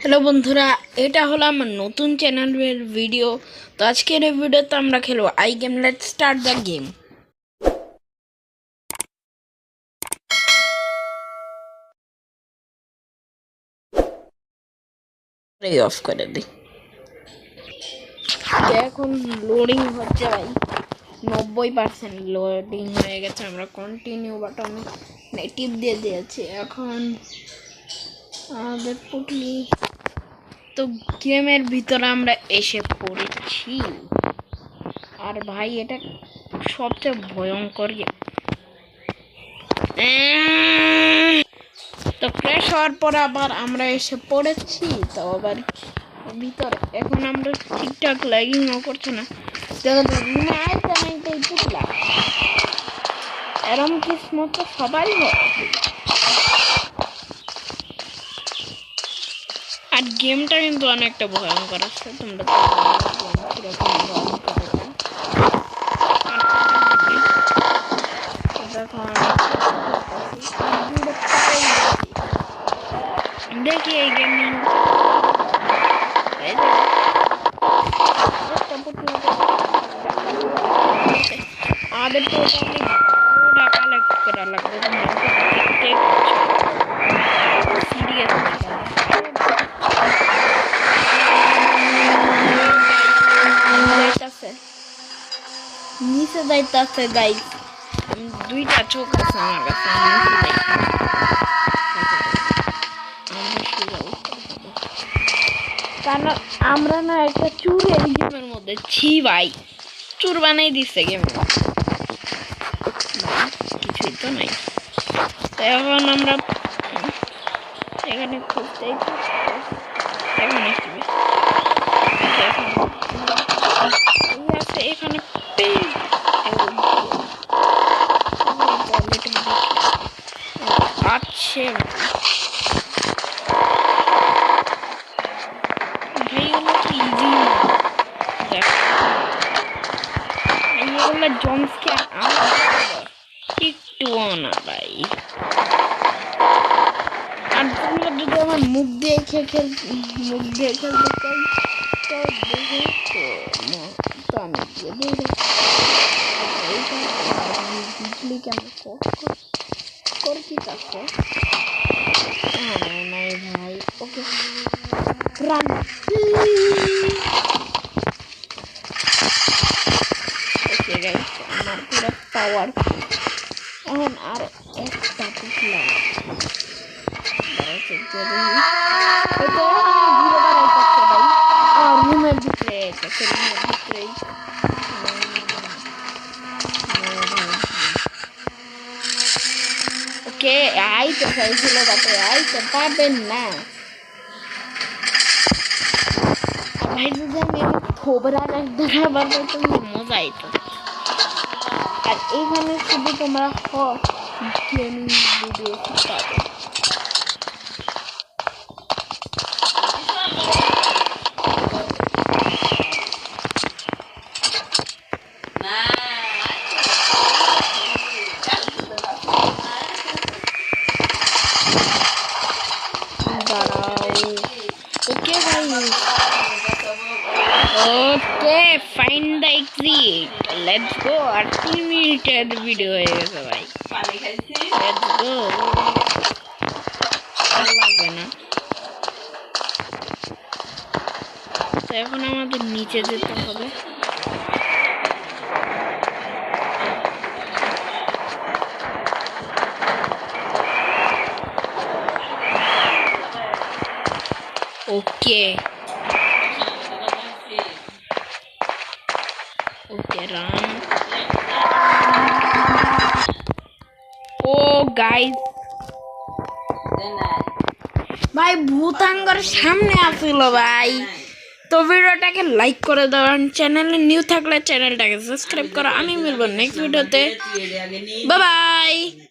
Hello বন্ধুরা, এটা হলো আমার নতুন চ্যানেলের ভিডিও। তো আজকের এই ভিডিওতে আমরা খেলবো I game. Let's start the game. Of করে দিই। এখন লোডিং হচ্ছে ভাই, 90% লোডিং হয়ে গেছে। আমরা কন্টিনিউ বাটনে নেটিভ দিয়ে দিয়েছি। এখন আমাদের পুটলি তো গেমের ভিতরে আমরা এসে পড়েছি। আর ভাই এটা সবচেয়ে ভয়ঙ্কর গেম। তো ক্র্যাশ হওয়ার পর আবার আমরা এসে পড়েছি। তো আবার ভিতরে এখন আমরা ঠিকঠাক ল্যাগিংও করছে না। এরম কিসমত সবাই হয়। আর গেমটা কিন্তু অনেকটা ভয়ঙ্কর আছে। তোমরা দেখি এই গেম আমাদের টোটালি কালেক্ট করা লাগবে। সিরিয়াস নিচে যাইতেছে গাইস। দুইটা চোখ আছে আমার কাছে। কারণ আমরা না একটা চুরের গেমের মধ্যে ছি ভাই, চুর বানাই দিচ্ছে গেমের কিছুই তো নাই। তো এখন আমরা এখানে খুঁজতেই এখানে এখানে আছে না ভাই। আর তোমরা যদি আমার মুখ দিয়ে খেলতে চাই তো আমি বিজলি কেমন করছি তাকে নাই ভাই। ওকে রান। ওকে গাইস, আমার পুরো পাওয়ার। এখন আর একটা পুতলা রুমের ভিতরে ওকে আইতে চাইছিল, তাতে আইতে পারবেন না ভাই। যদি আমি খবরা দেখা পারবো তুমি মজা আইতো। আর এইখানে শুধু তোমরা গেমিং ভিডিও পাবে। ওকে ভাই, okay find the exit, let's go. আর 3 মিনিটের ভিডিও হয়ে গেছে ভাই। Let's go. লাগবে না। তো এখন আমাদের নিচে যেতে হবে। ওকে ওকে রান। ও গাইস ভাই, ভূতাঙ্গর সামনে আসছিল ভাই। তো ভিডিওটাকে লাইক করে দাও। চ্যানেলে নিউ থাকলে চ্যানেলটাকে সাবস্ক্রাইব করো। আমি মিলবো নেক্সট ভিডিওতে। Bye bye.